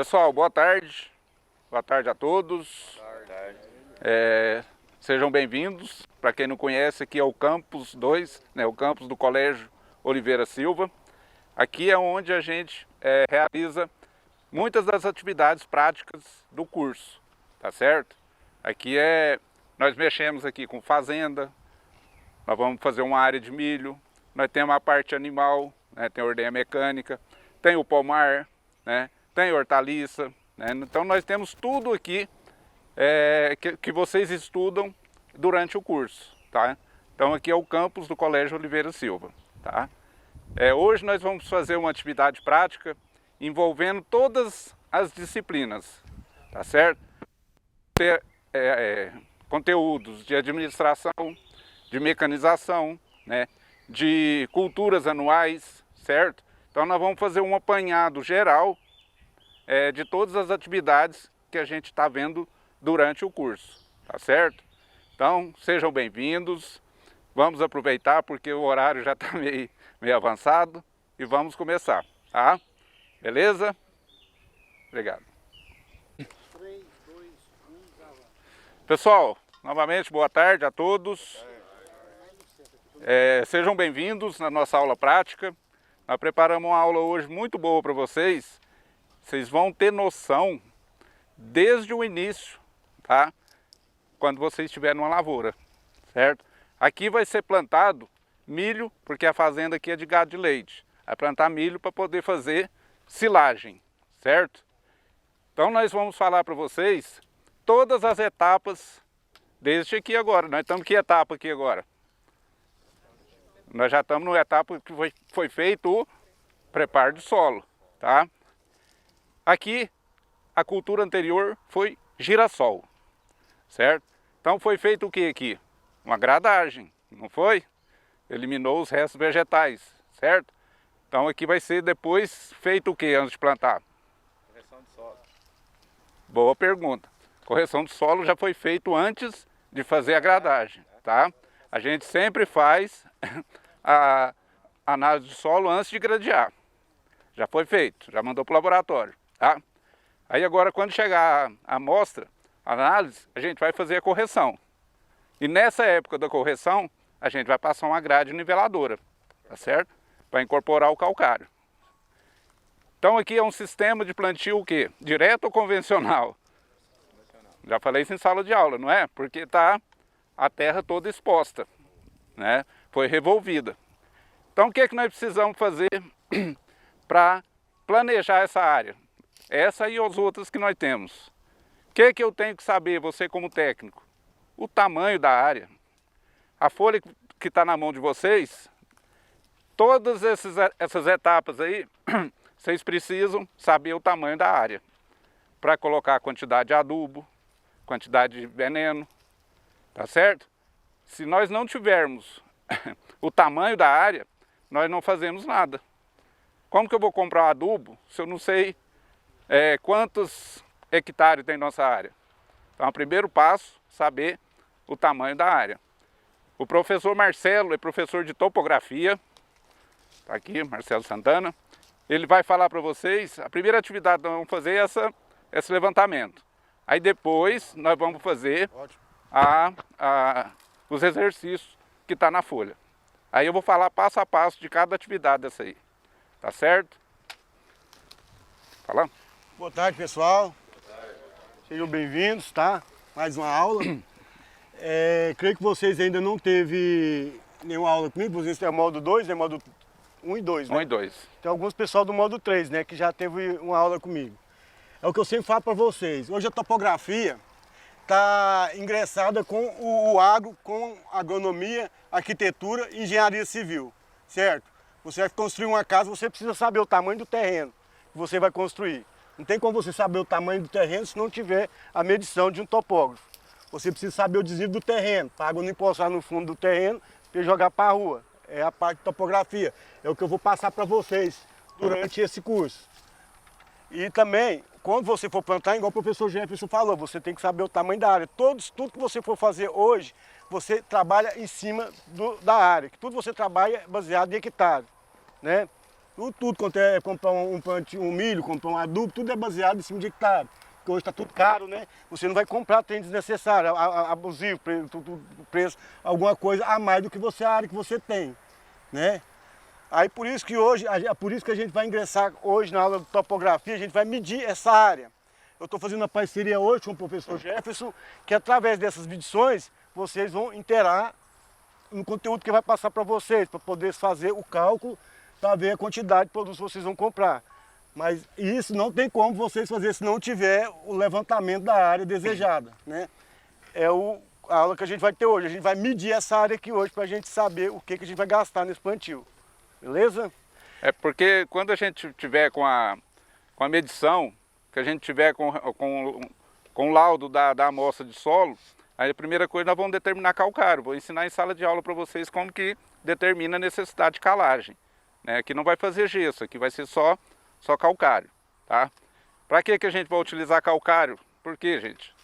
Pessoal, boa tarde. Boa tarde a todos. Boa tarde. Sejam bem-vindos. Para quem não conhece, aqui é o Campus 2, né, o campus do Colégio Oliveira Silva. Aqui é onde a gente realiza muitas das atividades práticas do curso, tá certo? Aqui nós mexemos aqui com fazenda, nós vamos fazer uma área de milho, nós temos a parte animal, né, tem a ordenha mecânica, tem o pomar, né, tem hortaliça, né, então nós temos tudo aqui que vocês estudam durante o curso, tá? Então aqui é o campus do Colégio Oliveira Silva, tá? Hoje nós vamos fazer uma atividade prática envolvendo todas as disciplinas, tá certo? Ter conteúdos de administração, de mecanização, né, de culturas anuais, certo? Então nós vamos fazer um apanhado geral de todas as atividades que a gente está vendo durante o curso, tá certo? Então sejam bem-vindos, vamos aproveitar porque o horário já está meio avançado e vamos começar, tá? Beleza? Obrigado. 3, 2, 1, já vai. Pessoal, novamente boa tarde a todos. Sejam bem-vindos na nossa aula prática. Nós preparamos uma aula hoje muito boa para vocês. Vocês vão ter noção desde o início, tá? Quando vocês estiverem numa lavoura, certo? Aqui vai ser plantado milho, porque a fazenda aqui é de gado de leite. Vai plantar milho para poder fazer silagem, certo? Então nós vamos falar para vocês todas as etapas desde aqui agora. Nós estamos em que etapa aqui agora? Nós já estamos na etapa que foi feito o preparo do solo, tá? Aqui a cultura anterior foi girassol, certo? Então foi feito o que aqui? Uma gradagem, não foi? Eliminou os restos vegetais, certo? Então aqui vai ser depois feito o que antes de plantar? Correção de solo. Boa pergunta. Correção do solo já foi feito antes de fazer a gradagem, tá? A gente sempre faz a análise do solo antes de gradear. Já foi feito, já mandou para o laboratório, tá? Aí agora quando chegar a amostra, a análise, a gente vai fazer a correção. E nessa época da correção, a gente vai passar uma grade niveladora, tá certo? Para incorporar o calcário. Então aqui é um sistema de plantio o quê? Direto ou convencional? Já falei isso em sala de aula, não é? Porque está a terra toda exposta, né? Foi revolvida. Então o que é que nós precisamos fazer para planejar essa área? Essa e as outras que nós temos. O que é que eu tenho que saber, você como técnico? O tamanho da área. A folha que está na mão de vocês, todas essas etapas aí, vocês precisam saber o tamanho da área. Para colocar a quantidade de adubo, quantidade de veneno, tá certo? Se nós não tivermos o tamanho da área, nós não fazemos nada. Como que eu vou comprar adubo se eu não sei quantos hectares tem nossa área? Então, o primeiro passo, saber o tamanho da área. O professor Marcelo é professor de topografia, está aqui, Marcelo Santana. Ele vai falar para vocês, a primeira atividade que nós vamos fazer é esse levantamento. Aí depois nós vamos fazer os exercícios que está na folha. Aí eu vou falar passo a passo de cada atividade dessa aí. Tá certo? Fala. Boa tarde, pessoal. Boa tarde. Sejam bem-vindos, tá? Mais uma aula. Creio que vocês ainda não teve nenhuma aula comigo. Vocês têm o módulo 2, né? Módulo 1 e 2, né? 1 e 2. Tem alguns pessoal do módulo 3, né? Que já teve uma aula comigo. É o que eu sempre falo para vocês. Hoje a topografia está ingressada com o agro, com agronomia, arquitetura e engenharia civil, certo? Você vai construir uma casa, você precisa saber o tamanho do terreno que você vai construir. Não tem como você saber o tamanho do terreno se não tiver a medição de um topógrafo. Você precisa saber o desnível do terreno, para a água não empoçar no fundo do terreno e jogar para a rua. É a parte de topografia. É o que eu vou passar para vocês durante esse curso. E também, quando você for plantar, igual o professor Jefferson falou, você tem que saber o tamanho da área. Tudo que você for fazer hoje, você trabalha em cima da área. Tudo você trabalha baseado em hectare, né? Tudo quanto é comprar um plantio, um milho, comprar um adubo, tudo é baseado em cima de hectare. Porque hoje está tudo caro, né? Você não vai comprar trem desnecessário, abusivo, preço, alguma coisa a mais do que a área que você tem, né? Aí por isso que hoje, por isso que a gente vai ingressar hoje na aula de topografia, a gente vai medir essa área. Eu estou fazendo uma parceria hoje com o professor Jefferson, que através dessas medições, vocês vão interar no conteúdo que vai passar para vocês, para poder fazer o cálculo, para ver a quantidade de produtos que vocês vão comprar. Mas isso não tem como vocês fazer se não tiver o levantamento da área desejada, né? É a aula que a gente vai ter hoje. A gente vai medir essa área aqui hoje para a gente saber o que a gente vai gastar nesse plantio. Beleza? É porque quando a gente tiver com a medição, que a gente tiver com o laudo da amostra de solo, aí a primeira coisa nós vamos determinar calcário. Vou ensinar em sala de aula para vocês como que determina a necessidade de calagem, né? Aqui não vai fazer gesso, aqui vai ser só calcário, tá? Para que a gente vai utilizar calcário? Por quê, gente?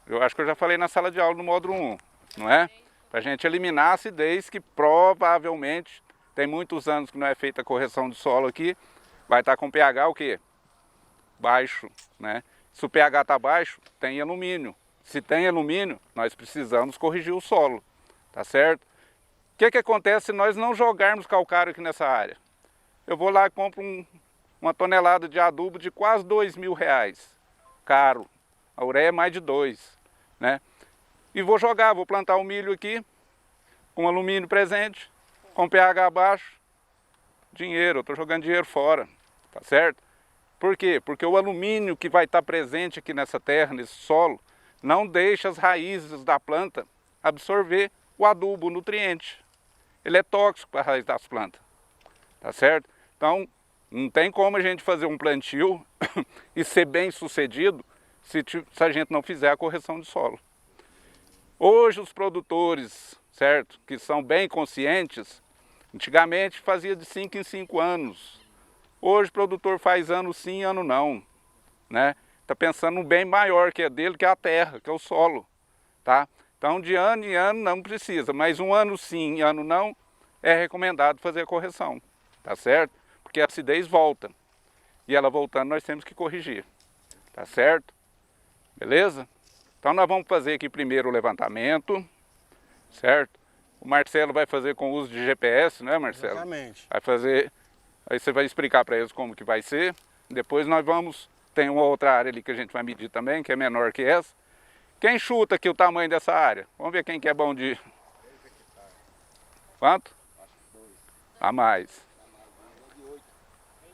Eu acho que eu já falei na sala de aula no módulo 1, não é? Para a gente eliminar a acidez, que provavelmente tem muitos anos que não é feita a correção de solo aqui, vai estar com pH o quê? Baixo, né? Se o pH está baixo, tem alumínio. Se tem alumínio, nós precisamos corrigir o solo, tá certo? O que acontece se nós não jogarmos calcário aqui nessa área? Eu vou lá e compro uma tonelada de adubo de quase R$2.000, caro. A ureia é mais de 2, né? E vou jogar, vou plantar o milho aqui, com alumínio presente, com pH baixo, dinheiro, eu estou jogando dinheiro fora, tá certo? Por quê? Porque o alumínio que vai estar presente aqui nessa terra, nesse solo, não deixa as raízes da planta absorver o adubo, o nutriente. Ele é tóxico para a raiz das plantas, tá certo? Então, não tem como a gente fazer um plantio e ser bem sucedido se a gente não fizer a correção de solo. Hoje os produtores, certo, que são bem conscientes, antigamente fazia de 5 em 5 anos. Hoje o produtor faz ano sim, ano não, né? Está pensando num bem maior que é dele, que é a terra, que é o solo, tá? Então de ano em ano não precisa, mas um ano sim, ano não, é recomendado fazer a correção, tá certo? Porque a acidez volta, e ela voltando nós temos que corrigir, tá certo? Beleza? Então nós vamos fazer aqui primeiro o levantamento, certo? O Marcelo vai fazer com o uso de GPS, né, Marcelo? Exatamente. Vai fazer, aí você vai explicar para eles como que vai ser. Depois nós vamos, tem uma outra área ali que a gente vai medir também, que é menor que essa. Quem chuta aqui o tamanho dessa área? Vamos ver quem que é bom de... Quanto? A mais.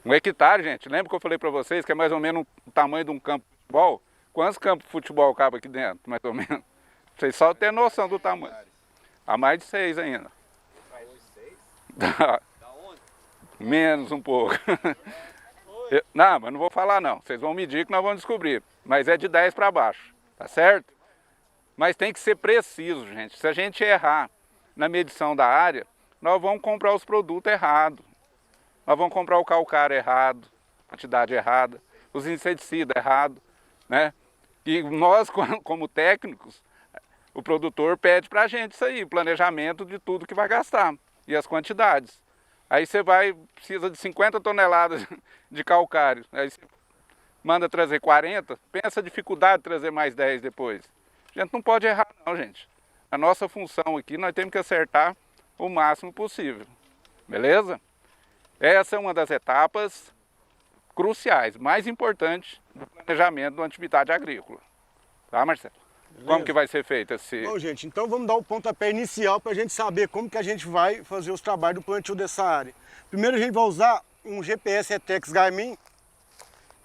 1 hectare, gente. Lembra que eu falei para vocês que é mais ou menos o tamanho de um campo de futebol? Quantos campos de futebol cabe aqui dentro, mais ou menos? Vocês só têm noção do tamanho. A mais de 6 ainda. Para hoje 6? Da onde? menos um pouco. Não, mas não vou falar não. Vocês vão medir que nós vamos descobrir. Mas é de 10 para baixo, tá certo? Mas tem que ser preciso, gente. Se a gente errar na medição da área, nós vamos comprar os produtos errados. Nós vamos comprar o calcário errado, quantidade errada, os inseticidas errados, né? E nós, como técnicos, o produtor pede para a gente isso aí, o planejamento de tudo que vai gastar e as quantidades. Aí você precisa de 50 toneladas de calcário, aí você manda trazer 40, pensa a dificuldade de trazer mais 10 depois. A gente não pode errar não, gente. A nossa função aqui, nós temos que acertar o máximo possível, beleza? Essa é uma das etapas cruciais, mais importantes do planejamento de uma atividade agrícola. Tá, Marcelo? Beleza. Como que vai ser feito esse... Bom, gente, então vamos dar o pontapé inicial para a gente saber como que a gente vai fazer os trabalhos do plantio dessa área. Primeiro a gente vai usar um GPS Etrex Garmin.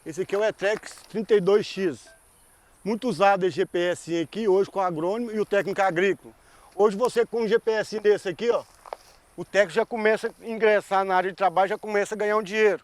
Esse aqui é o Etrex 32X. Muito usado esse GPS aqui hoje com o agrônomo e o técnico agrícola. Hoje você com um GPS desse aqui, ó, o técnico já começa a ingressar na área de trabalho, já começa a ganhar um dinheiro,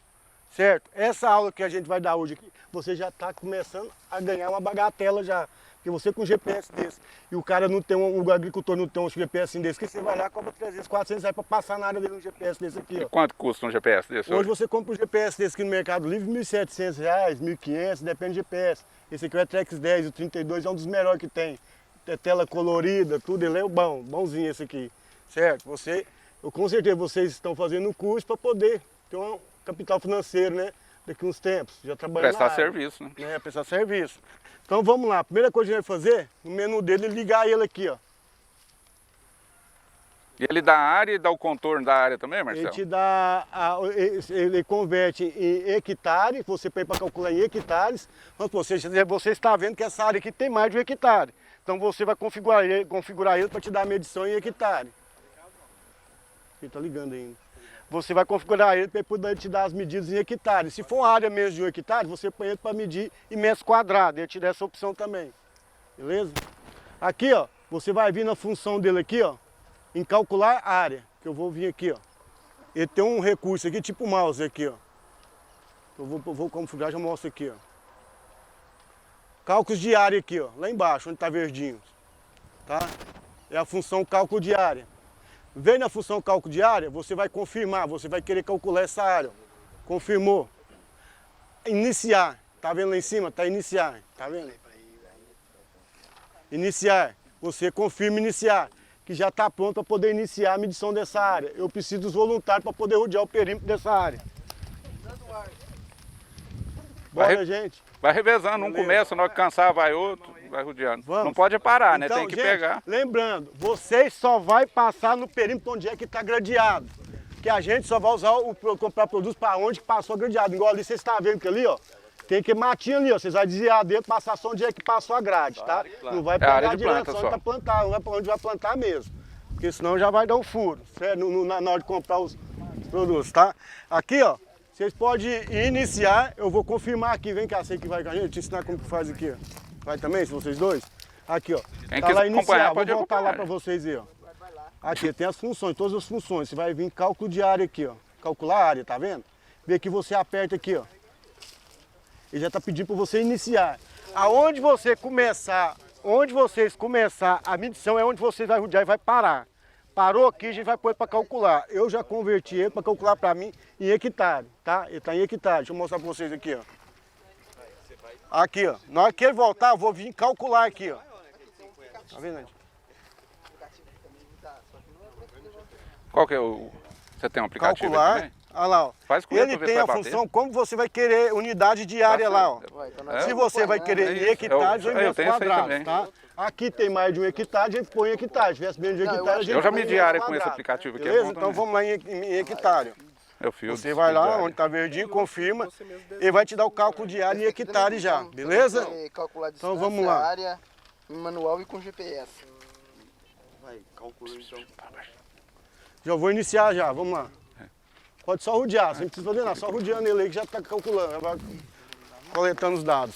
certo? Essa aula que a gente vai dar hoje aqui, você já está começando a ganhar uma bagatela já. Porque você com um GPS desse, e o cara não tem o agricultor não tem um GPS desse, que você vai lá e cobra 300, 400 reais para passar na área dele um GPS desse aqui, ó. E quanto custa um GPS desse? Hoje você compra um GPS desse aqui no Mercado Livre, R$ 1.700, R$ 1.500, depende do GPS. Esse aqui é o Etrex 10, o 32 é um dos melhores que tem. É tela colorida, tudo, ele é o bonzinho esse aqui, certo? Com certeza vocês estão fazendo um curso para poder ter um capital financeiro, né? Daqui uns tempos, já trabalhando Prestar na área. serviço, né? É, prestar serviço. Então vamos lá, a primeira coisa que a gente vai fazer, no menu dele, é ligar ele aqui, ó. E ele dá a área e dá o contorno da área também, Ele Marcelo? te dá, ele converte em hectare, você põe para calcular em hectares. Mas você está vendo que essa área aqui tem mais de 1 hectare. Então você vai configurar ele para te dar a medição em hectare. Ele está ligando ainda. Você vai configurar ele para poder te dar as medidas em hectares. Se for uma área menos de 1 hectare, você põe ele para medir em metros quadrados. Ele te dá essa opção também. Beleza? Aqui, ó, você vai vir na função dele aqui, ó, em calcular área. Que eu vou vir aqui, ó. Ele tem um recurso aqui, tipo mouse aqui, ó. Eu vou configurar, já mostro aqui, ó. Cálculos de área aqui, ó, lá embaixo, onde está verdinho. Tá? É a função cálculo de área. Vem na função cálculo de área, você vai confirmar, você vai querer calcular essa área. Confirmou. Iniciar. Tá vendo lá em cima? Tá iniciar. Tá vendo? Iniciar. Você confirma iniciar, que já está pronto para poder iniciar a medição dessa área. Eu preciso dos voluntários para poder rodear o perímetro dessa área. Bora, gente. Vai revezando, Beleza. um começa, na hora que cansar vai outro, vai rodeando. Vamos. Não pode parar, né? Então, Tem que gente, pegar. lembrando, vocês só vai passar no perímetro onde é que está gradeado. Que a gente só vai usar comprar produtos para onde que passou gradeado. Igual ali, vocês estão vendo que ali, ó, tem que matinho ali, ó. Vocês vão desviar dentro, passar só onde é que passou a grade, tá? Não vai pegar a direção para plantar, não vai para onde vai plantar mesmo. Porque senão já vai dar um furo, certo? Na hora de comprar os produtos, tá? Aqui, ó, vocês podem iniciar, eu vou confirmar aqui, vem cá, você que vai com a gente, te ensinar como que faz aqui, ó. Vai também, se vocês dois? Aqui, ó. Quem Tá quiser lá iniciar, acompanhar, vou voltar lá acompanhar. para vocês aí, ó. Aqui, tem as funções, todas as funções. Você vai vir cálculo de área aqui, ó. Calcular a área, tá vendo? Vê que você aperta aqui, ó. Ele já tá pedindo para você iniciar. Aonde você começar, onde vocês começar a medição é onde você vai rodear e vai parar. Parou aqui, a gente vai pôr para calcular. Eu já converti ele para calcular para mim em hectare, tá? Ele está em hectare. Deixa eu mostrar para vocês aqui, ó. Aqui, ó. Na hora que ele voltar, eu vou vir calcular aqui, ó. Tá vendo, gente? Qual que é o... Você tem um aplicativo aí Calcular. também? Olha lá, ó. Faz com ele Ele pra ver tem se a vai bater. função como você vai querer unidade de área lá, ó. É? Se você vai querer em isso. hectares ou em Eu metros tenho esse aí quadrados, também. tá? Aqui tem mais de 1 hectare, a gente põe em hectare. Se tivesse menos de hectare, a gente Eu já põe em medi metros área com esse quadrados. aplicativo aqui. Beleza? É bom Então também. vamos lá em hectare. Eu fiz. Você vai lá onde está verdinho, confirma, ele vai te dar o cálculo de área em hectare já, beleza? Calcular a distância, Então vamos lá. área, em manual e com GPS. Vai, calcula então. Já vou iniciar já, vamos lá. Pode só rodear, você não precisa fazer nada, só rodeando ele aí que já está calculando, já vai coletando os dados.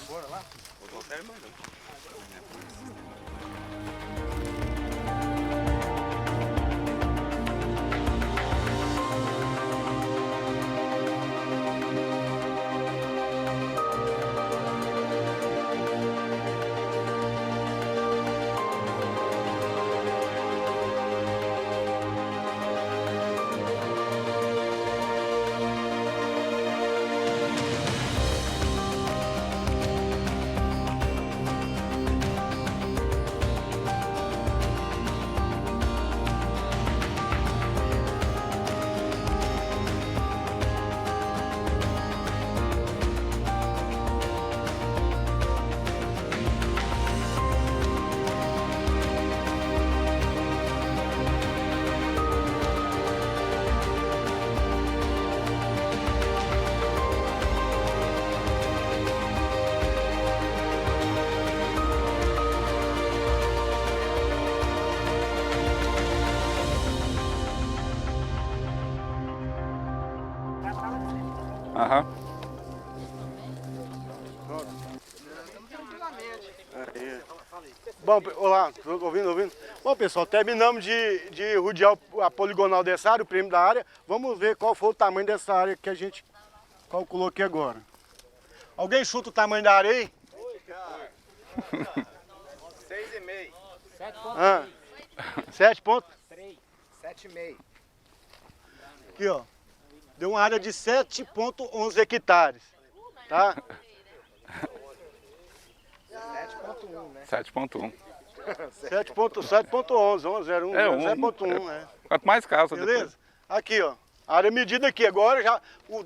Aham. Bom, olá, ouvindo? Bom, pessoal, terminamos de rodear a poligonal dessa área, o perímetro da área. Vamos ver qual foi o tamanho dessa área que a gente calculou aqui agora. Alguém chuta o tamanho da área aí? 6,5. 7,3. 7,5. Aqui, ó. Deu uma área de 7,11 hectares, tá? 7,1, né? 7.1. 7,11, 11,01, É, 7,1, Quanto mais casa depois. beleza? Aqui, ó. A área medida aqui, agora já, o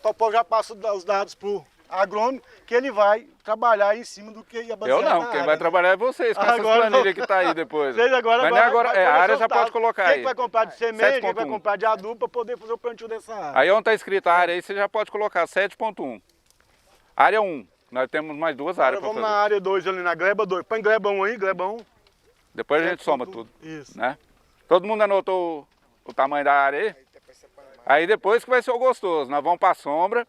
topógrafo já passa os dados para o agrônomo, que ele vai trabalhar em cima do que ia basear Eu não, quem vai trabalhar é vocês, com essas planilhas que tá aí depois. Vocês agora Mas não é agora, a área já pode colocar aí. Quem vai comprar de semente, quem vai comprar de adubo para poder fazer o plantio dessa área. Aí onde está escrito a área aí, você já pode colocar 7.1. Área 1, nós temos mais duas áreas para Vamos fazer. na área 2 ali, na gleba 2. Põe gleba 1 aí, gleba 1. Depois a gente soma tudo. Isso. Né? Todo mundo anotou o tamanho da área aí? Aí depois que vai ser o gostoso, nós vamos para a sombra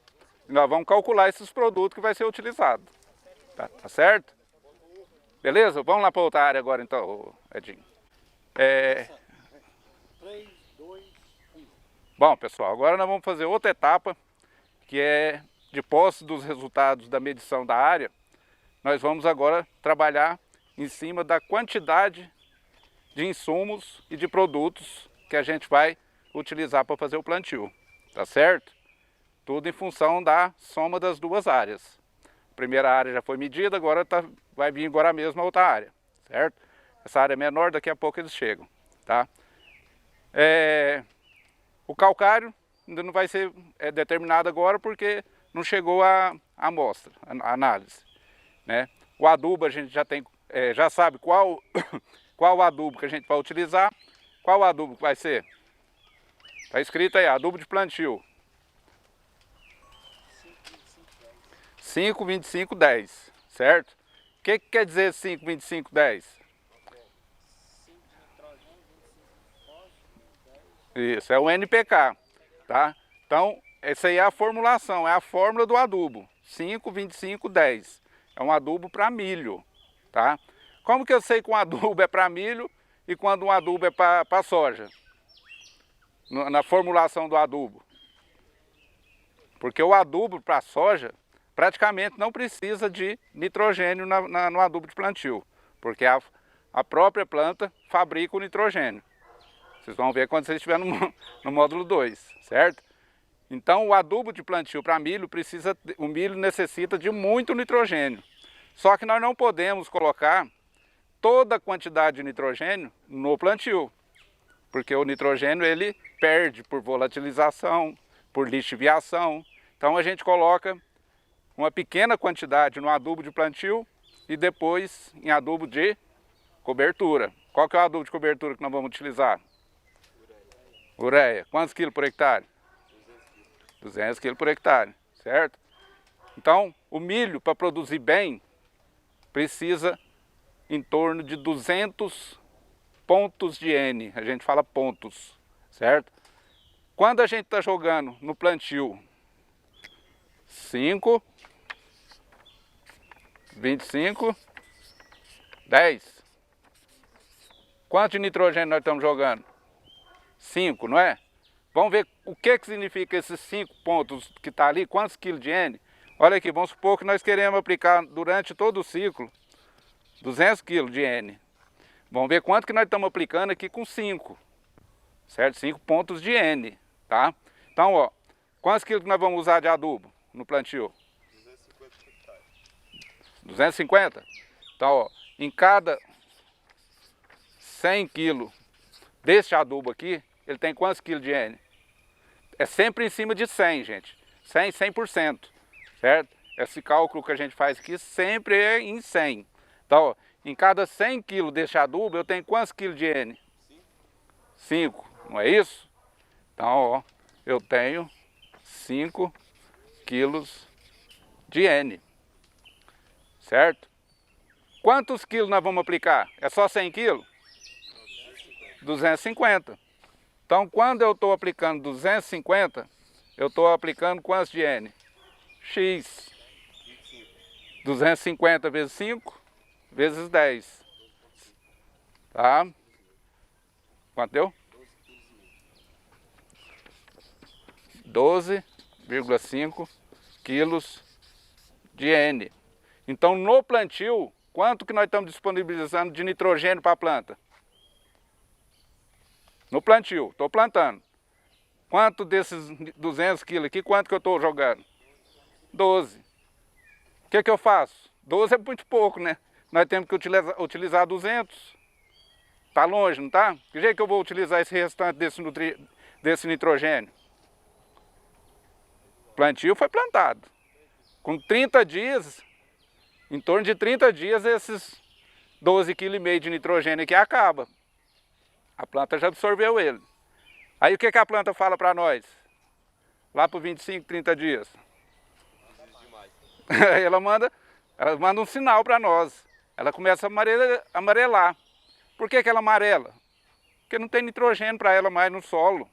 e nós vamos calcular esses produtos que vai ser utilizado. Tá certo? Beleza? Vamos lá para outra área agora então, Edinho. 3, 2, 1. Bom, pessoal, agora nós vamos fazer outra etapa, que é de posse dos resultados da medição da área. Nós vamos agora trabalhar em cima da quantidade de insumos e de produtos que a gente vai utilizar para fazer o plantio, tá certo? Tudo em função da soma das duas áreas. A primeira área já foi medida, agora vai vir agora mesmo a outra área, certo? Essa área é menor, daqui a pouco eles chegam, tá? O calcário ainda não vai ser determinado agora porque não chegou a amostra, a análise, né? O adubo a gente já tem, já sabe qual adubo que a gente vai utilizar. Qual adubo que vai ser? Está escrito aí, adubo de plantio. 5,25,10, certo? O que quer dizer 5,25,10? Isso, é o NPK, tá? Então, essa aí é a formulação, é a fórmula do adubo. 5,25,10. É um adubo para milho, tá? Como que eu sei que um adubo é para milho e quando um adubo é para soja? Na formulação do adubo. Porque o adubo para soja praticamente não precisa de nitrogênio no adubo de plantio. Porque a própria planta fabrica o nitrogênio. Vocês vão ver quando vocês estiverem no módulo 2, certo? Então o adubo de plantio para milho o milho necessita de muito nitrogênio. Só que nós não podemos colocar toda a quantidade de nitrogênio no plantio. Porque o nitrogênio ele perde por volatilização, por lixiviação. Então a gente coloca uma pequena quantidade no adubo de plantio e depois em adubo de cobertura. Qual que é o adubo de cobertura que nós vamos utilizar? Ureia. Quantos quilos por hectare? 200 quilos por hectare, certo? Então, o milho, para produzir bem, precisa em torno de 200 pontos de N. A gente fala pontos, certo? Quando a gente está jogando no plantio 5, 25, 10. Quanto de nitrogênio nós estamos jogando? 5, não é? Vamos ver o que significa esses 5 pontos que está ali, quantos quilos de N. Olha aqui, vamos supor que nós queremos aplicar durante todo o ciclo 200 quilos de N. Vamos ver quanto que nós estamos aplicando aqui com 5, certo? 5 pontos de N, tá? Então, ó, quantos quilos que nós vamos usar de adubo no plantio? 250? Então, ó, em cada 100 quilos deste adubo aqui, ele tem quantos quilos de N? É sempre em cima de 100, gente. 100, 100%, certo? Esse cálculo que a gente faz aqui sempre é em 100. Então, ó, em cada 100 quilos deste adubo, eu tenho quantos quilos de N? 5, não é isso? Então, ó, eu tenho 5 quilos de N, certo? Quantos quilos nós vamos aplicar? É só 100 quilos? 250. Então, quando eu estou aplicando 250, eu estou aplicando quantos de N? X. 250 vezes 5, vezes 10. Tá? Quanto deu? 12,5 quilos de N. Então, no plantio, quanto que nós estamos disponibilizando de nitrogênio para a planta? No plantio, estou plantando. Quanto desses 200 quilos aqui, quanto que eu estou jogando? 12. O que eu faço? 12 é muito pouco, né? Nós temos que utilizar 200. Está longe, não está? Que jeito que eu vou utilizar esse restante desse nitrogênio? O plantio foi plantado. Com 30 dias, em torno de 30 dias, esses 12,5 kg de nitrogênio aqui acaba. A planta já absorveu ele. Aí o que a planta fala para nós? Lá por 25, 30 dias. ela manda um sinal para nós. Ela começa a amarelar. Por que ela amarela? Porque não tem nitrogênio para ela mais no solo,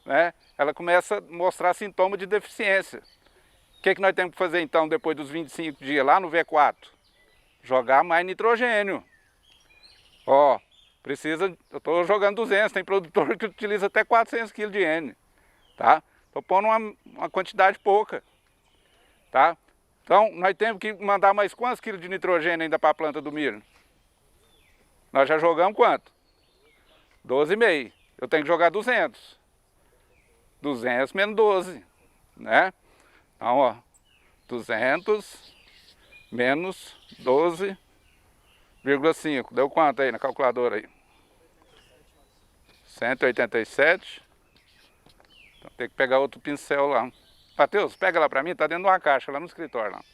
né? Ela começa a mostrar sintomas de deficiência. O que nós temos que fazer então depois dos 25 dias lá no V4? Jogar mais nitrogênio. Ó, eu estou jogando 200, tem produtor que utiliza até 400 kg de N, tá? Estou pondo uma quantidade pouca, tá? Então, nós temos que mandar mais quantos quilos de nitrogênio ainda para a planta do milho? Nós já jogamos quanto? 12,5. Eu tenho que jogar 200. 200 menos 12, né? Então, ó, 200 menos 12,5. Deu quanto aí na calculadora aí? 187. Então, tem que pegar outro pincel lá. Matheus, pega lá pra mim, tá dentro de uma caixa lá no escritório lá.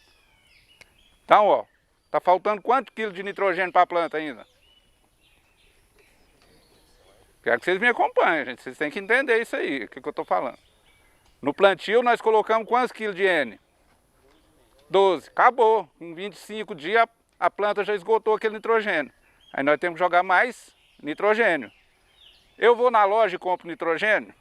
Então, ó, tá faltando quanto quilo de nitrogênio para a planta ainda? Quero que vocês me acompanhem, gente. Vocês têm que entender isso aí, o que eu tô falando. No plantio nós colocamos quantos quilos de N? 12. Acabou. Em 25 dias a planta já esgotou aquele nitrogênio. Aí nós temos que jogar mais nitrogênio. Eu vou na loja e compro nitrogênio?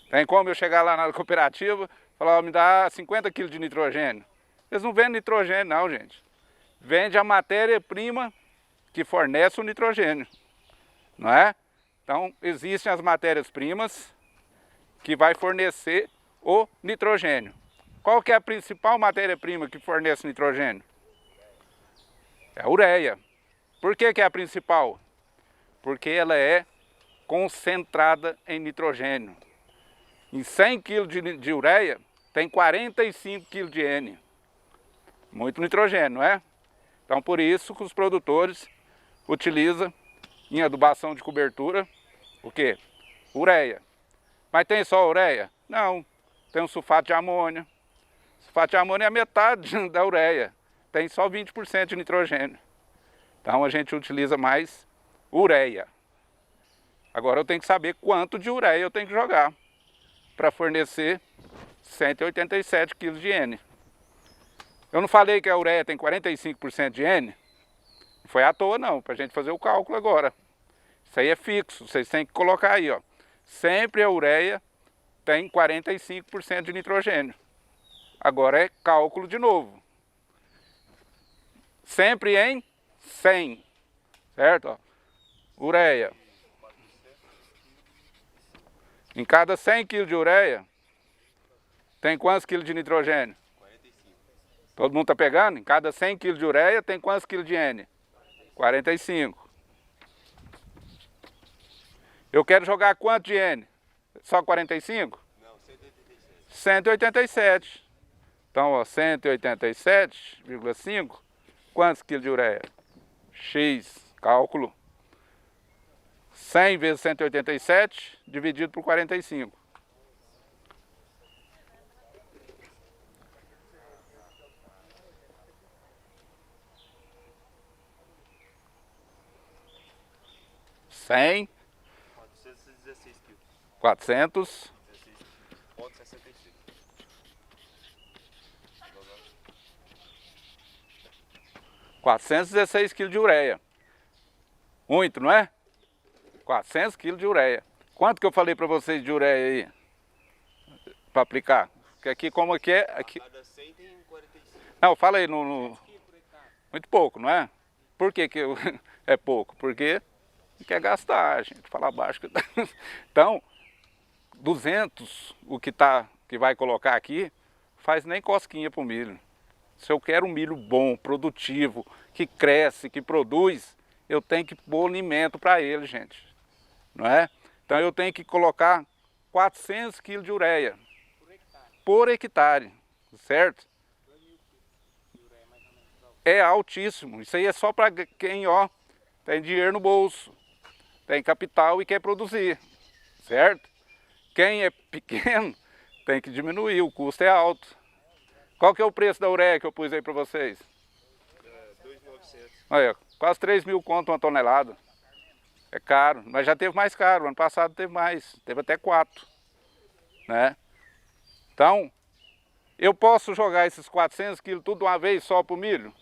Tem como eu chegar lá na cooperativa e falar, me dá 50 kg de nitrogênio? Eles não vendem nitrogênio não, gente. Vende a matéria-prima que fornece o nitrogênio, não é? Então, existem as matérias-primas que vai fornecer o nitrogênio. Qual que é a principal matéria-prima que fornece nitrogênio? É a ureia. Por que é a principal? Porque ela é concentrada em nitrogênio. Em 100 kg de ureia, tem 45 kg de N. Muito nitrogênio, não é? Então, por isso que os produtores utilizam em adubação de cobertura, o quê? Ureia. Mas tem só ureia? Não. Tem um sulfato de amônia. Sulfato de amônia é a metade da ureia. Tem só 20% de nitrogênio. Então, a gente utiliza mais ureia. Agora, eu tenho que saber quanto de ureia eu tenho que jogar para fornecer 187 kg de N. Eu não falei que a ureia tem 45% de N? Não foi à toa não, para a gente fazer o cálculo agora. Isso aí é fixo, vocês têm que colocar aí, ó. Sempre a ureia tem 45% de nitrogênio. Agora é cálculo de novo. Sempre em 100, certo? Ó. Ureia. Em cada 100 kg de ureia, tem quantos quilos de nitrogênio? 45. Todo mundo está pegando? Em cada 100 kg de ureia, tem quantos quilos de N? 45. Eu quero jogar quanto de N? Só 45? Não, 187. 187. Então, ó, 187,5. Quantos quilos de ureia? X, cálculo. 100 vezes 187, dividido por 45. Cem. 416 quilos. 400. 16,66. 416 kg de ureia. Muito, não é? 400 kg de ureia. Quanto que eu falei para vocês de ureia aí? Para aplicar? Porque aqui como aqui é... Aqui... Cada 100 tem 45. Não, fala aí no... Muito pouco, não é? Por que é pouco? Porque não quer gastar, gente. Fala baixo. Então, 200, o que vai colocar aqui, faz nem cosquinha para o milho. Se eu quero um milho bom, produtivo, que cresce, que produz, eu tenho que pôr alimento para ele, gente. Não é? Então eu tenho que colocar 400 kg de ureia por hectare, certo? É altíssimo. Isso aí é só para quem, ó, tem dinheiro no bolso, tem capital e quer produzir, certo? Quem é pequeno tem que diminuir, o custo é alto. Qual que é o preço da ureia que eu pus aí para vocês? 2.900. Olha, quase 3.000 conto uma tonelada. É caro, mas já teve mais caro, ano passado teve mais, teve até 4, né? Então, eu posso jogar esses 400 quilos tudo de uma vez só para o milho?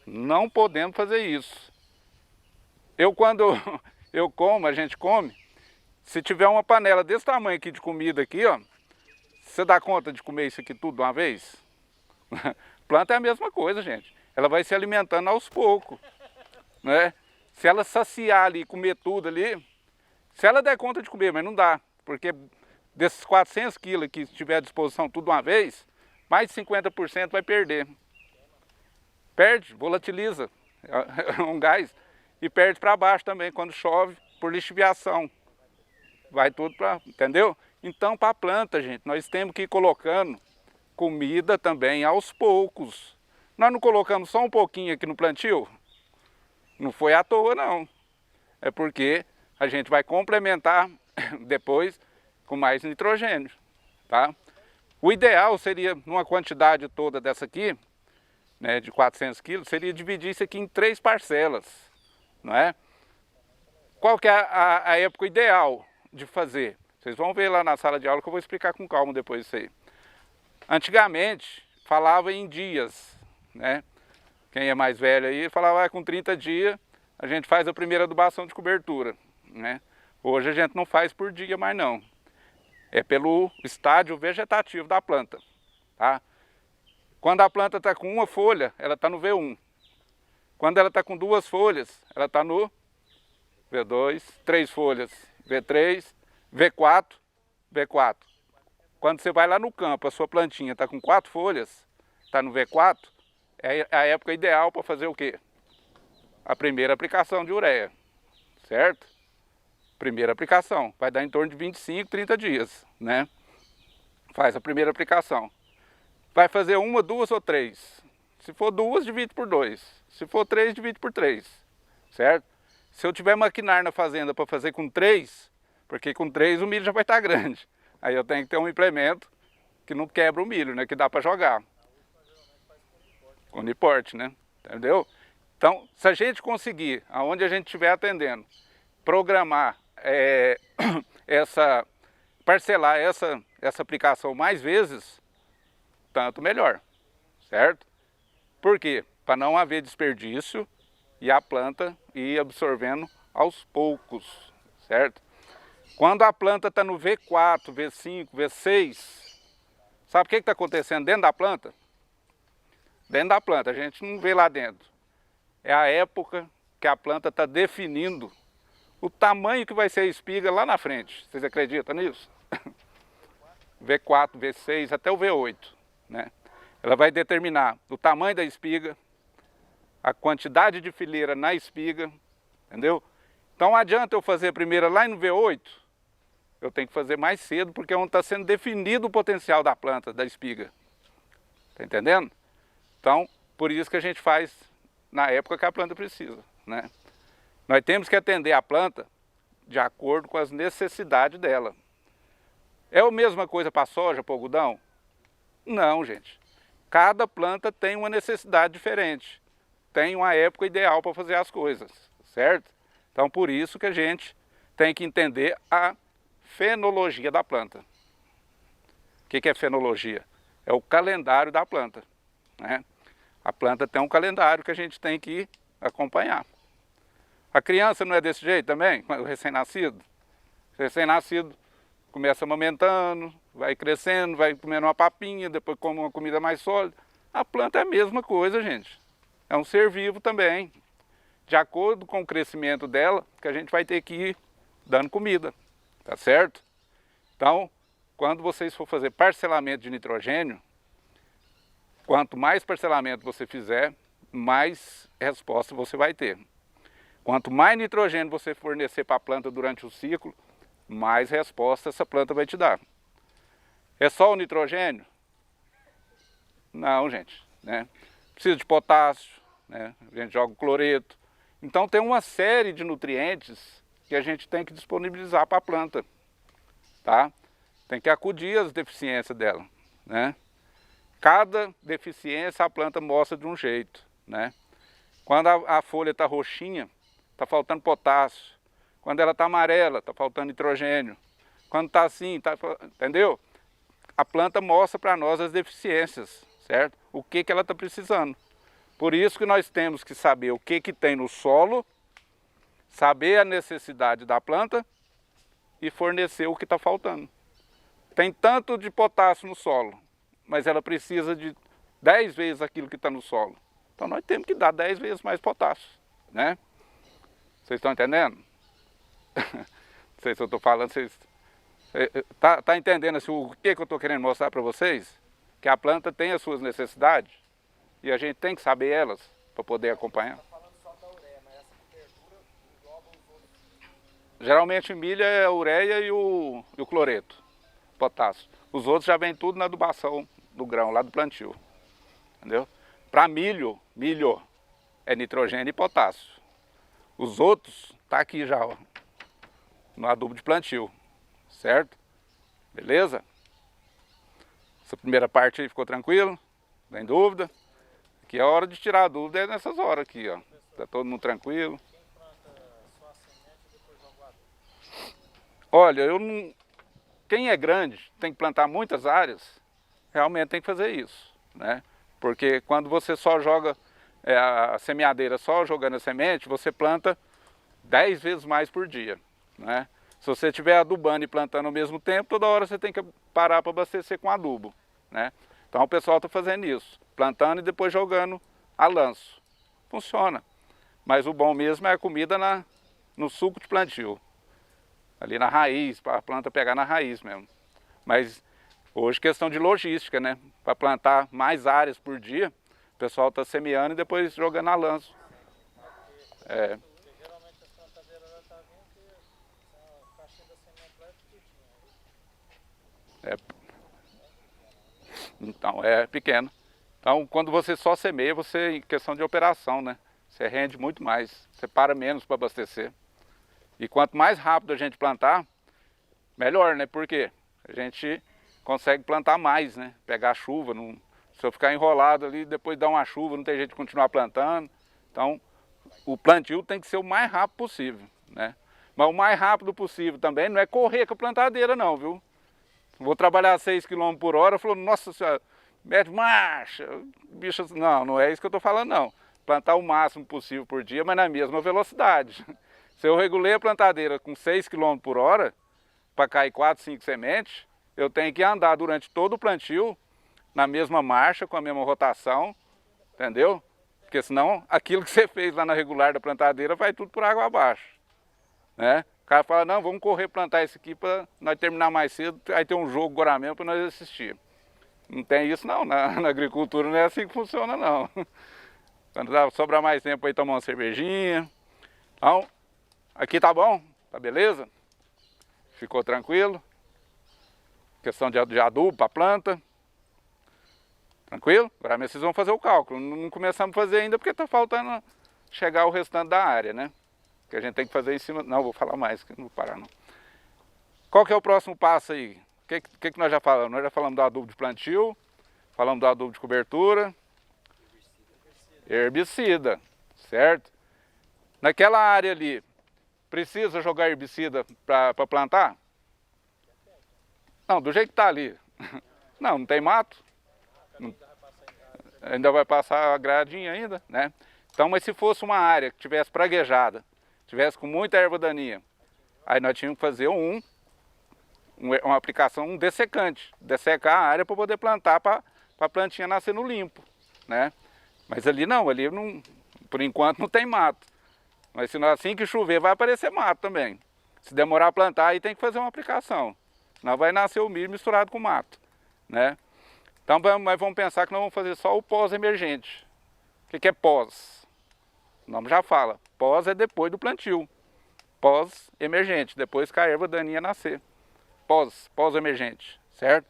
Não podemos fazer isso. Quando eu como, a gente come, se tiver uma panela desse tamanho aqui de comida aqui, ó, você dá conta de comer isso aqui tudo de uma vez? Planta é a mesma coisa, gente. Ela vai se alimentando aos poucos, né? Se ela saciar ali, comer tudo ali, se ela der conta de comer, mas não dá, porque desses 400 quilos que estiver à disposição tudo de uma vez, mais de 50% vai perder. Perde, volatiliza, é um gás, e perde para baixo também quando chove por lixiviação. Vai tudo para, entendeu? Então, para a planta, gente, nós temos que ir colocando comida também aos poucos. Nós não colocamos só um pouquinho aqui no plantio? Não foi à toa, não. É porque a gente vai complementar depois com mais nitrogênio, tá? O ideal seria, numa quantidade toda dessa aqui, né, de 400 quilos, seria dividir isso aqui em 3 parcelas, não é? Qual que é a época ideal de fazer? Vocês vão ver lá na sala de aula que eu vou explicar com calma depois isso aí. Antigamente, falava em dias, né? Quem é mais velho aí falava, com 30 dias a gente faz a primeira adubação de cobertura, né? Hoje a gente não faz por dia mais não. É pelo estágio vegetativo da planta, tá? Quando a planta está com uma folha, ela está no V1. Quando ela está com 2 folhas, ela está no V2, 3 folhas, V3, V4, V4. Quando você vai lá no campo, a sua plantinha está com 4 folhas, está no V4, é a época ideal para fazer o quê? A primeira aplicação de ureia, certo? Primeira aplicação, vai dar em torno de 25, 30 dias, né? Faz a primeira aplicação. Vai fazer 1, 2 ou 3. Se for 2, divide por 2. Se for 3, divide por 3, certo? Se eu tiver maquinário na fazenda para fazer com 3, porque com 3 o milho já vai estar grande. Aí eu tenho que ter um implemento que não quebra o milho, né? Que dá para jogar. Uniporte, né? Entendeu? Então, se a gente conseguir, aonde a gente estiver atendendo, programar parcelar essa aplicação mais vezes, tanto melhor, certo? Por quê? Para não haver desperdício e a planta ir absorvendo aos poucos, certo? Quando a planta está no V4, V5, V6, sabe o que está acontecendo dentro da planta? Dentro da planta, a gente não vê lá dentro. É a época que a planta está definindo o tamanho que vai ser a espiga lá na frente. Vocês acreditam nisso? V4, V6 até o V8, né? Ela vai determinar o tamanho da espiga, a quantidade de fileira na espiga, entendeu? Então não adianta eu fazer a primeira lá no V8, eu tenho que fazer mais cedo, porque é onde está sendo definido o potencial da planta, da espiga. Tá entendendo? Então, por isso que a gente faz na época que a planta precisa, né? Nós temos que atender a planta de acordo com as necessidades dela. É a mesma coisa para a soja, para o algodão? Não, gente. Cada planta tem uma necessidade diferente. Tem uma época ideal para fazer as coisas, certo? Então, por isso que a gente tem que entender a fenologia da planta. O que é fenologia? É o calendário da planta, né? A planta tem um calendário que a gente tem que acompanhar. A criança não é desse jeito também? O recém-nascido? O recém-nascido começa amamentando, vai crescendo, vai comendo uma papinha, depois come uma comida mais sólida. A planta é a mesma coisa, gente. É um ser vivo também. De acordo com o crescimento dela, que a gente vai ter que ir dando comida, tá certo? Então, quando vocês for fazer parcelamento de nitrogênio, quanto mais parcelamento você fizer, mais resposta você vai ter. Quanto mais nitrogênio você fornecer para a planta durante o ciclo, mais resposta essa planta vai te dar. É só o nitrogênio? Não, gente, né? Precisa de potássio, né? A gente joga o cloreto. Então tem uma série de nutrientes que a gente tem que disponibilizar para a planta, tá? Tem que acudir às deficiências dela, né? Cada deficiência a planta mostra de um jeito, né? Quando a folha está roxinha, está faltando potássio. Quando ela está amarela, está faltando nitrogênio. Quando está assim, entendeu? A planta mostra para nós as deficiências, certo? O que ela está precisando. Por isso que nós temos que saber o que tem no solo, saber a necessidade da planta e fornecer o que está faltando. Tem tanto de potássio no solo, mas ela precisa de 10 vezes aquilo que está no solo. Então nós temos que dar 10 vezes mais potássio, né? Vocês estão entendendo? Não sei se eu estou falando, vocês... Tá entendendo assim, o que eu estou querendo mostrar para vocês? Que a planta tem as suas necessidades e a gente tem que saber elas para poder acompanhar. Geralmente milho é a ureia e o cloreto, potássio. Os outros já vem tudo na adubação do grão, lá do plantio. Entendeu? Para milho é nitrogênio e potássio. Os outros tá aqui já, ó, no adubo de plantio, certo? Beleza? Essa primeira parte aí ficou tranquilo? Sem dúvida? Aqui é a hora de tirar a dúvida, é nessas horas aqui, ó. Tá todo mundo tranquilo? Olha, quem é grande, tem que plantar muitas áreas, realmente tem que fazer isso, né? Porque quando você só joga a semeadeira, só jogando a semente, você planta 10 vezes mais por dia, né? Se você estiver adubando e plantando ao mesmo tempo, toda hora você tem que parar para abastecer com adubo, né? Então o pessoal está fazendo isso, plantando e depois jogando a lanço. Funciona. Mas o bom mesmo é a comida no suco de plantio. Ali na raiz, para a planta pegar na raiz mesmo. Mas hoje questão de logística, né? Para plantar mais áreas por dia, o pessoal está semeando e depois jogando a lanço. É. Geralmente as plantadeiras já estão vindo que a caixinha da semente lá é pequenininha. Então, é pequeno. Então, quando você só semeia, você, em questão de operação, né? Você rende muito mais, você para menos para abastecer. E quanto mais rápido a gente plantar, melhor, né? Porque a gente consegue plantar mais, né? Pegar chuva, se eu ficar enrolado ali, depois dá uma chuva, não tem jeito de continuar plantando. Então, o plantio tem que ser o mais rápido possível, né? Mas o mais rápido possível também não é correr com a plantadeira não, viu? Vou trabalhar 6 km por hora, falou, nossa senhora, mete marcha, bicho, não é isso que eu estou falando não. Plantar o máximo possível por dia, mas na mesma velocidade. Se eu regulei a plantadeira com 6 km por hora, para cair 4, 5 sementes, eu tenho que andar durante todo o plantio, na mesma marcha, com a mesma rotação, entendeu? Porque senão, aquilo que você fez lá na regular da plantadeira vai tudo por água abaixo, né? O cara fala, não, vamos correr plantar esse aqui para nós terminar mais cedo, aí tem um jogo agora mesmo para nós assistir. Não tem isso não, na agricultura não é assim que funciona não. Quando sobrar mais tempo aí tomar uma cervejinha. Então, aqui tá bom? Tá beleza? Ficou tranquilo? Questão de adubo para a planta. Tranquilo? Agora vocês vão fazer o cálculo. Não começamos a fazer ainda porque está faltando chegar o restante da área, né? Que a gente tem que fazer em cima... Não, vou falar mais, que não vou parar não. Qual que é o próximo passo aí? O que nós já falamos? Nós já falamos do adubo de plantio, falamos do adubo de cobertura, herbicida, certo? Naquela área ali, precisa jogar herbicida para plantar? Não, do jeito que está ali. Não tem mato. Ainda vai passar a gradinha ainda, né? Então, mas se fosse uma área que tivesse praguejada, tivesse com muita erva daninha, aí nós tínhamos que fazer uma aplicação, um dessecante, dessecar a área para poder plantar, para a plantinha nascer no limpo, né? Mas ali não, por enquanto não tem mato. Mas assim que chover vai aparecer mato também. Se demorar a plantar, aí tem que fazer uma aplicação. Senão vai nascer o milho misturado com mato, né? Então, mas vamos pensar que nós vamos fazer só o pós-emergente. O que é pós? O nome já fala. Pós é depois do plantio. Pós-emergente, depois que a erva daninha nascer. Pós-emergente, certo?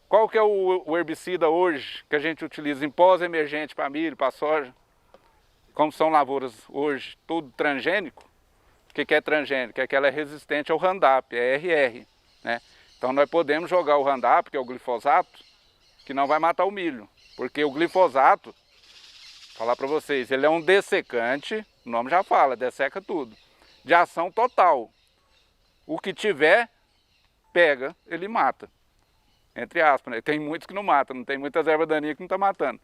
Qual que é o herbicida hoje que a gente utiliza em pós-emergente para milho, para soja? Como são lavouras hoje tudo transgênico, O que é transgênico? É que ela é resistente ao Roundup, é RR, né? Então nós podemos jogar o Roundup, que é o glifosato, que não vai matar o milho. Porque o glifosato, vou falar para vocês, ele é um dessecante, o nome já fala, desseca tudo, de ação total. O que tiver, pega, ele mata. Entre aspas, né? Tem muitos que não matam, não tem muitas ervas daninhas que não estão matando.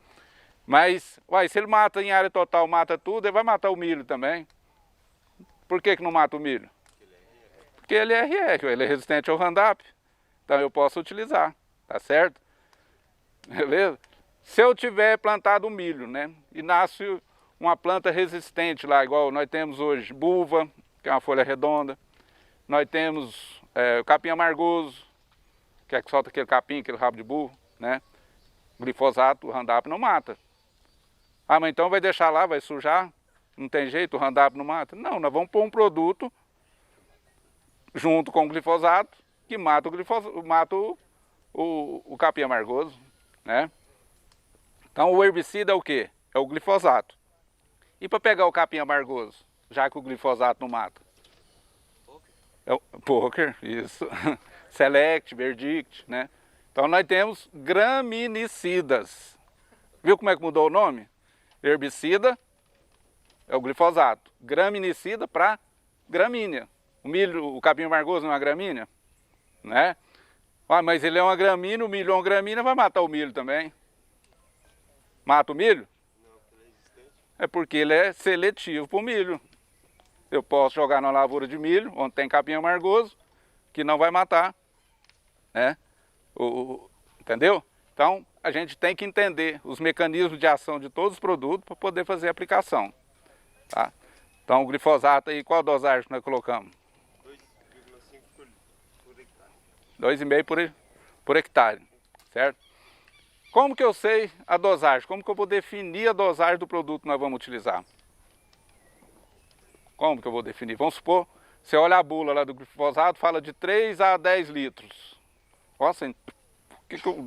Mas, uai, se ele mata em área total, mata tudo, ele vai matar o milho também. Por que não mata o milho? Porque ele é RR, ele é resistente ao Roundup. Então eu posso utilizar, tá certo? Beleza? Se eu tiver plantado milho, né, e nasce uma planta resistente lá, igual nós temos hoje, buva, que é uma folha redonda. Nós temos o capim amargoso, que é que solta aquele capim, aquele rabo de burro, né? Glifosato, o Roundup não mata. Ah, mas então vai deixar lá, vai sujar? Não tem jeito, o Roundup não mata? Não, nós vamos pôr um produto junto com o glifosato que mata o capim amargoso, né? Então o herbicida é o quê? É o glifosato. E para pegar o capim amargoso, já que o glifosato não mata? É o Poker, isso. Select, Verdict, né? Então nós temos graminicidas. Viu como é que mudou o nome? Herbicida é o glifosato. Graminicida para gramínea. O milho, o capim amargoso não é uma gramínea? Né? Ah, mas ele é uma gramínea, o milho é uma gramínea, vai matar o milho também. Mata o milho? É porque ele é seletivo para o milho. Eu posso jogar na lavoura de milho, onde tem capim amargoso, que não vai matar, né? Entendeu? Então, a gente tem que entender os mecanismos de ação de todos os produtos para poder fazer a aplicação. Tá? Então, o glifosato aí, qual a dosagem que nós colocamos? 2,5 por hectare. 2,5 por hectare, certo? Como que eu sei a dosagem? Como que eu vou definir a dosagem do produto que nós vamos utilizar? Como que eu vou definir? Vamos supor, você olha a bula lá do glifosato, fala de 3 a 10 litros. Nossa,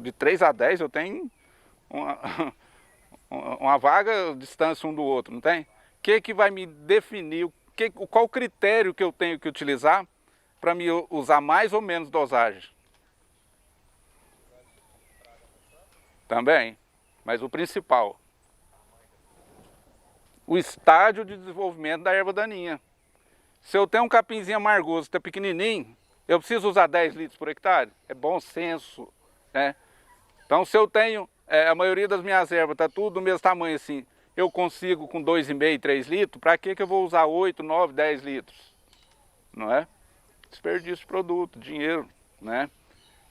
de 3 a 10 eu tenho uma vaga distância um do outro, não tem? O que vai me definir, qual o critério que eu tenho que utilizar para me usar mais ou menos dosagem? Também, mas o principal, o estágio de desenvolvimento da erva daninha. Se eu tenho um capinzinho amargoso, está pequenininho, eu preciso usar 10 litros por hectare? É bom senso, né? Então, se eu tenho, a maioria das minhas ervas está tudo do mesmo tamanho assim, eu consigo com 2,5, 3 litros, para que eu vou usar 8, 9, 10 litros? Não é? Desperdício de produto, dinheiro, né?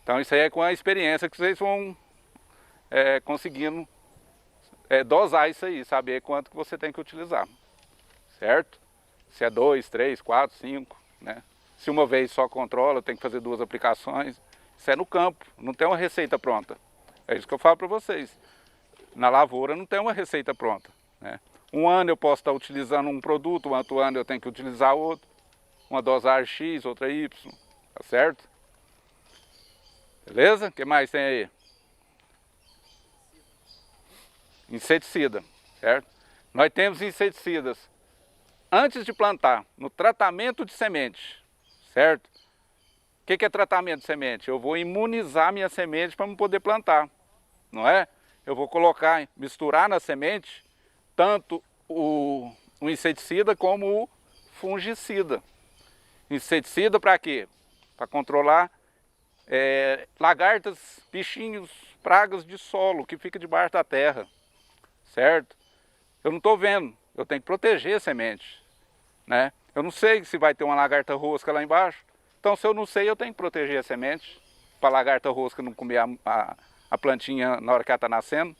Então, isso aí é com a experiência que vocês vão conseguindo dosar isso aí, saber quanto que você tem que utilizar, certo? Se é 2, 3, 4, 5, né? Se uma vez só controla, tem que fazer 2 aplicações, isso é no campo, não tem uma receita pronta. É isso que eu falo para vocês. Na lavoura não tem uma receita pronta, né? Um ano eu posso estar utilizando um produto, outro ano eu tenho que utilizar outro, uma dosagem X, outra Y, tá certo? Beleza? O que mais tem aí? Inseticida, certo? Nós temos inseticidas antes de plantar, no tratamento de semente, certo? O que é tratamento de semente? Eu vou imunizar minha semente para poder plantar, não é? Eu vou colocar, misturar na semente, tanto o inseticida como o fungicida. Inseticida para quê? Para controlar lagartas, bichinhos, pragas de solo que fica debaixo da terra, certo? Eu não estou vendo, eu tenho que proteger a semente, né? Eu não sei se vai ter uma lagarta rosca lá embaixo, então se eu não sei, eu tenho que proteger a semente para a lagarta rosca não comer a plantinha na hora que ela está nascendo,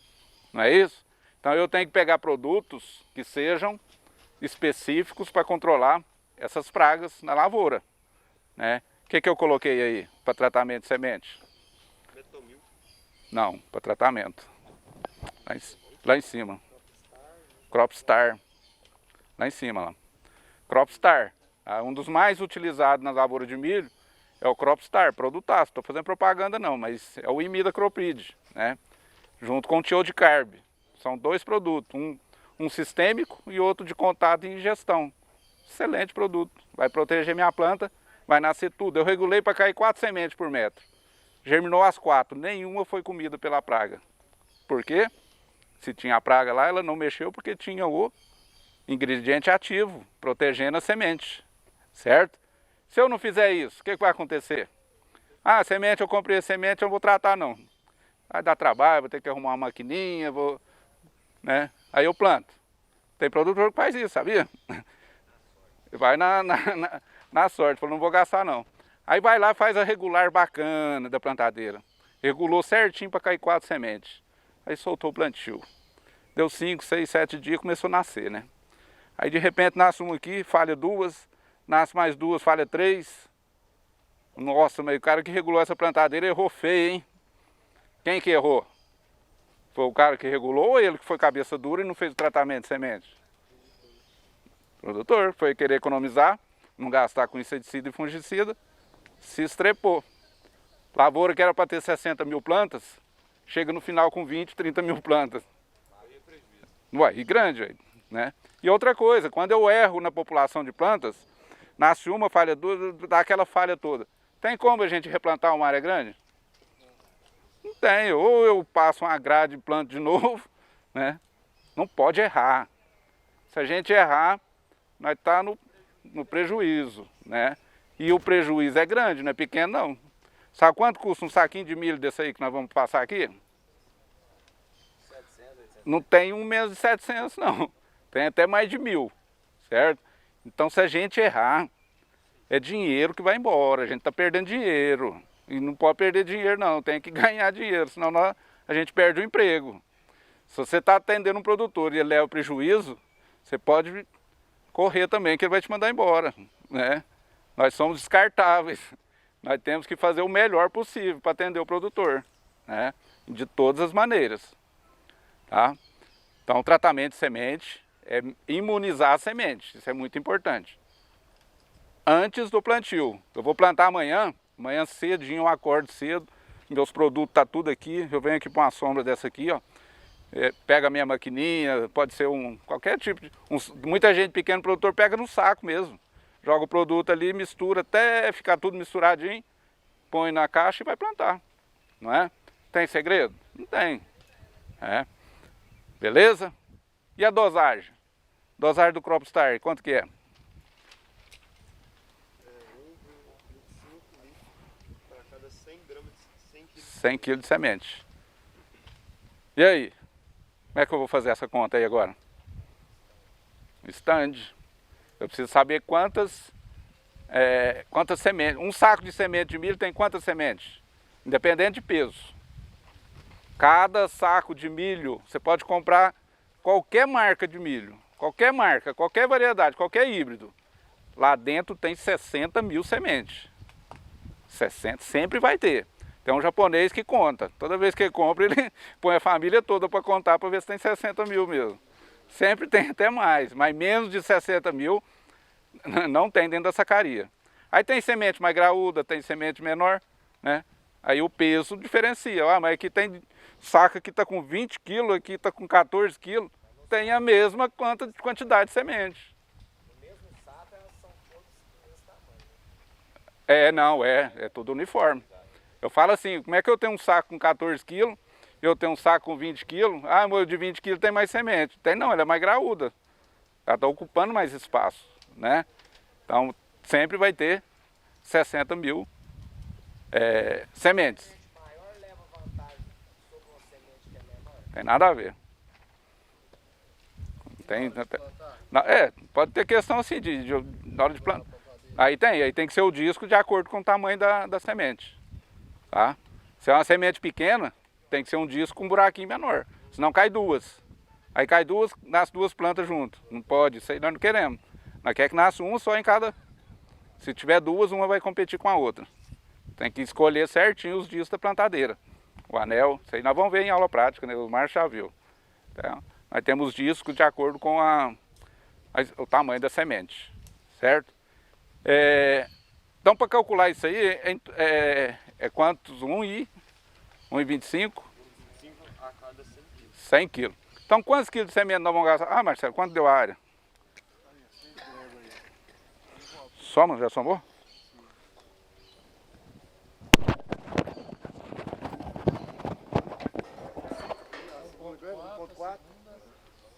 não é isso? Então eu tenho que pegar produtos que sejam específicos para controlar essas pragas na lavoura, né? O que eu coloquei aí para tratamento de semente? Metomil. Não, para tratamento. Lá em cima. Cropstar. Lá em cima, lá. Cropstar. Um dos mais utilizados na lavoura de milho é o Cropstar, produtaço. Estou fazendo propaganda não, mas é o imidacloprid, né? Junto com o tiodicarb. São 2 produtos, um sistêmico e outro de contato e ingestão, excelente produto. Vai proteger minha planta, vai nascer tudo. Eu regulei para cair 4 sementes por metro. Germinou as 4, nenhuma foi comida pela praga. Por quê? Se tinha praga lá, ela não mexeu porque tinha o ingrediente ativo, protegendo a semente, certo? Se eu não fizer isso, o que vai acontecer? Ah, semente, eu comprei a semente, eu não vou tratar não. Vai dar trabalho, vou ter que arrumar uma maquininha, né? Aí eu planto. Tem produtor que faz isso, sabia? Vai na sorte, falou, não vou gastar não. Aí vai lá, faz a regular bacana da plantadeira. Regulou certinho para cair 4 sementes. Aí soltou o plantio. Deu 5, 6, 7 dias, começou a nascer, né? Aí de repente nasce uma aqui, falha 2, nasce mais 2, falha 3. Nossa, mas o cara que regulou essa plantadeira errou feio, hein? Quem que errou? Foi o cara que regulou ou ele que foi cabeça dura e não fez o tratamento de semente? O produtor foi querer economizar, não gastar com inseticida e fungicida, se estrepou. Lavoura que era para ter 60 mil plantas, chega no final com 20, 30 mil plantas. Ué, e grande, né? E outra coisa, quando eu erro na população de plantas, nasce uma, falha 2, dá aquela falha toda. Tem como a gente replantar uma área grande? Não tem, ou eu passo uma grade e planto de novo, né? Não pode errar. Se a gente errar, nós estamos no prejuízo, né? E o prejuízo é grande, não é pequeno não. Sabe quanto custa um saquinho de milho desse aí que nós vamos passar aqui? 700, 800. Não tem um menos de 700 não, tem até mais de 1.000, certo? Então se a gente errar, é dinheiro que vai embora, a gente está perdendo dinheiro. E não pode perder dinheiro não, tem que ganhar dinheiro, senão a gente perde o emprego. Se você está atendendo um produtor e ele leva prejuízo, você pode correr também que ele vai te mandar embora, né? Nós somos descartáveis, nós temos que fazer o melhor possível para atender o produtor, né? De todas as maneiras, tá? Então o tratamento de semente é imunizar a semente, isso é muito importante. Antes do plantio, eu vou plantar amanhã cedinho, eu acordo cedo, meus produtos tá tudo aqui, eu venho aqui para uma sombra dessa aqui, ó. Pega a minha maquininha, pode ser qualquer tipo de... muita gente, pequeno produtor, pega no saco mesmo. Joga o produto ali, mistura até ficar tudo misturadinho, põe na caixa e vai plantar, não é? Tem segredo? Não tem. Beleza? E a dosagem? Dosagem do Cropstar, quanto que é? 1,25 litros para cada 100 gramas de 100 kg. 100 kg de semente. E aí? Como é que eu vou fazer essa conta aí agora? Stand. Eu preciso saber quantas sementes. Um saco de semente de milho tem quantas sementes? Independente de peso. Cada saco de milho, você pode comprar qualquer marca de milho. Qualquer marca, qualquer variedade, qualquer híbrido. Lá dentro tem 60 mil sementes. 60, sempre vai ter. Tem um japonês que conta. Toda vez que ele compra, ele põe a família toda para contar para ver se tem 60 mil mesmo. Sempre tem até mais, mas menos de 60 mil não tem dentro da sacaria. Aí tem semente mais graúda, tem semente menor, né? Aí o peso diferencia. Ah, mas aqui tem saca que está com 20 quilos, aqui está com 14 quilos. Tem a mesma quantidade de semente. No mesmo saco, elas são todas do mesmo tamanho. Não, é tudo uniforme. Eu falo assim, como é que eu tenho um saco com 14 quilos e eu tenho um saco com 20 quilos? Ah, o de 20 quilos tem mais semente. Tem não, ela é mais graúda. Ela está ocupando mais espaço, né? Então, sempre vai ter 60 mil sementes. Maior leva vantagem sobre uma semente que é menor? Tem nada a ver. Tem, pode ter questão assim, na hora de plantar. Aí tem que ser o disco de acordo com o tamanho da semente. Tá? Se é uma semente pequena, tem que ser um disco com um buraquinho menor. Senão cai duas. Aí cai duas, nasce duas plantas junto. Não pode, isso aí nós não queremos. Nós queremos que nasça uma só em cada. Se tiver duas, uma vai competir com a outra. Tem que escolher certinho os discos da plantadeira. O anel, isso aí nós vamos ver em aula prática, né? O Márcio já viu. Então, nós temos discos de acordo com o tamanho da semente, certo? Então, para calcular isso aí, é quantos? 1,25? 1,25 a cada 100 kg. 100 quilos. Então, quantos quilos de semente nós vamos gastar? Ah, Marcelo, quanto deu a área? Soma, já somou?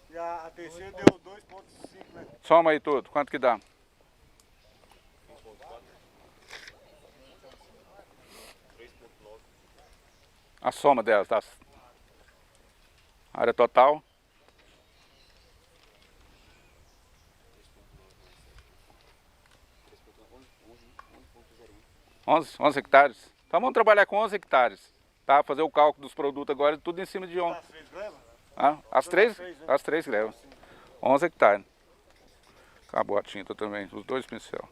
E a terceira deu 2,5, né? Soma aí tudo, quanto que dá? A soma delas, tá? Área total. 11 hectares. Então vamos trabalhar com 11 hectares. Tá? Fazer o cálculo dos produtos agora, tudo em cima de 11. As três grevas. 11 hectares. Acabou a tinta também, os 2 pincel.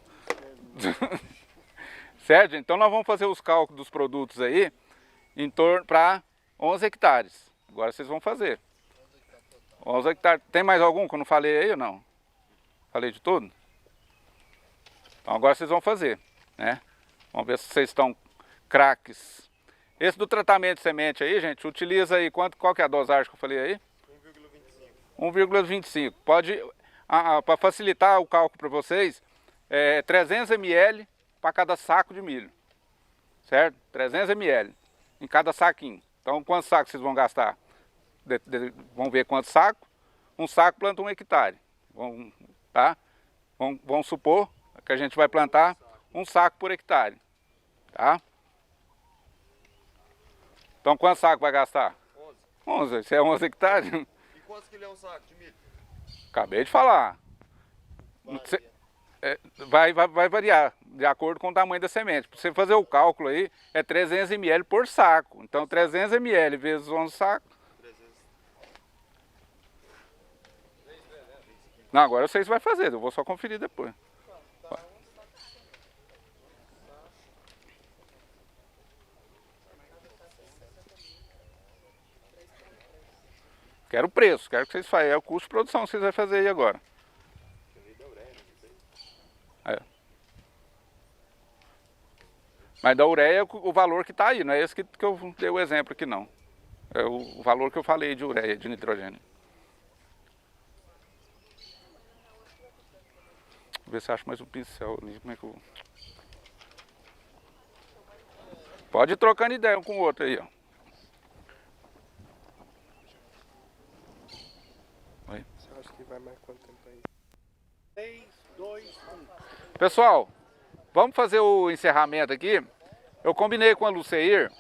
Certo? Então nós vamos fazer os cálculos dos produtos aí em torno para 11 hectares. Agora vocês vão fazer. 11 hectares. Tem mais algum que eu não falei aí ou não? Falei de tudo? Então agora vocês vão fazer, né? Vamos ver se vocês estão craques. Esse do tratamento de semente aí, gente, utiliza aí, qual que é a dosagem que eu falei aí? 1,25. Pode, para facilitar o cálculo para vocês, 300 ml para cada saco de milho. Certo? 300 ml em cada saquinho. Então, quantos sacos vocês vão gastar? Vamos ver quantos sacos. Um saco planta 1 hectare. Tá? Vamos supor que a gente vai plantar um saco por hectare. Tá? Então, quantos sacos vai gastar? 11. Se é 11 hectares. E quantos quilos é um saco de milho? Acabei de falar. Vai variar de acordo com o tamanho da semente. Para você fazer o cálculo aí, é 300 ml por saco. Então 300 ml vezes 11 sacos. Não, agora vocês vão fazer, eu vou só conferir depois. Quero o preço, quero que vocês façam. É o custo de produção que vocês vão fazer aí agora. Mas da ureia é o valor que está aí, não é esse que eu dei o exemplo aqui não. É o valor que eu falei de ureia, de nitrogênio. Vou ver se eu acho mais um pincel ali, como é que eu... Pode ir trocando ideia um com o outro aí, ó. Oi. Você acha que vai mais quanto tempo aí? 3, 2, 1. Pessoal, vamos fazer o encerramento aqui. Eu combinei com a Luceir,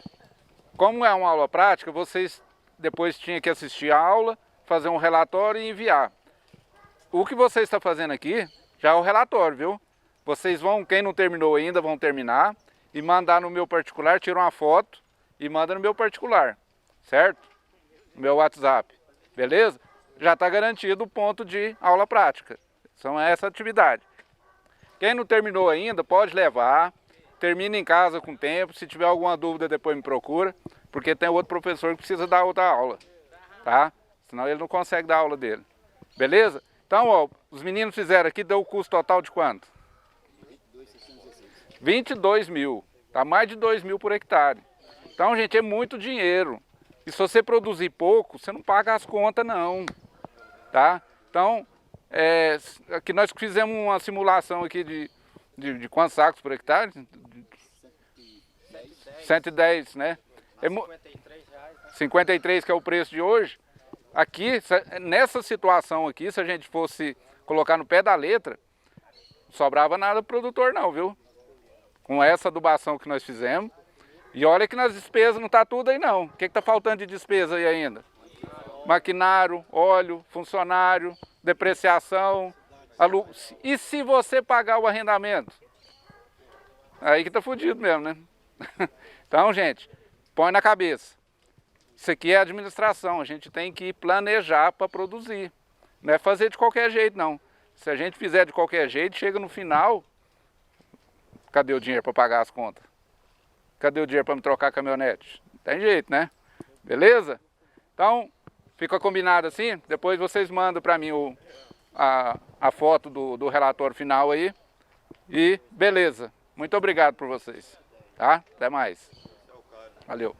como é uma aula prática, vocês depois tinham que assistir a aula, fazer um relatório e enviar. O que vocês estão fazendo aqui já é o relatório, viu? Vocês vão, quem não terminou ainda, vão terminar e mandar no meu particular, tira uma foto e manda no meu particular, certo? No meu WhatsApp, beleza? Já está garantido o ponto de aula prática. São essa atividade. Quem não terminou ainda, pode levar, termina em casa com tempo, se tiver alguma dúvida depois me procura, porque tem outro professor que precisa dar outra aula, tá? Senão ele não consegue dar a aula dele, beleza? Então, ó, os meninos fizeram aqui, deu o custo total de quanto? 22 mil, tá? Mais de 2 mil por hectare. Então, gente, é muito dinheiro. E se você produzir pouco, você não paga as contas não, tá? Então, aqui nós fizemos uma simulação aqui de quantos sacos por hectare? 110, né? 53 reais, né? 53 que é o preço de hoje. Aqui, nessa situação aqui, se a gente fosse colocar no pé da letra, não sobrava nada pro produtor não, viu? Com essa adubação que nós fizemos. E olha que nas despesas não tá tudo aí não. O que tá faltando de despesa aí ainda? Maquinário, óleo, funcionário, depreciação, e se você pagar o arrendamento? Aí que tá fudido mesmo, né? Então, gente, põe na cabeça. Isso aqui é administração, a gente tem que planejar para produzir. Não é fazer de qualquer jeito, não. Se a gente fizer de qualquer jeito, chega no final, cadê o dinheiro para pagar as contas? Cadê o dinheiro para me trocar a caminhonete? Não tem jeito, né? Beleza? Então, fica combinado assim, depois vocês mandam para mim a foto do relatório final aí. E beleza. Muito obrigado por vocês. Tá? Até mais. Valeu.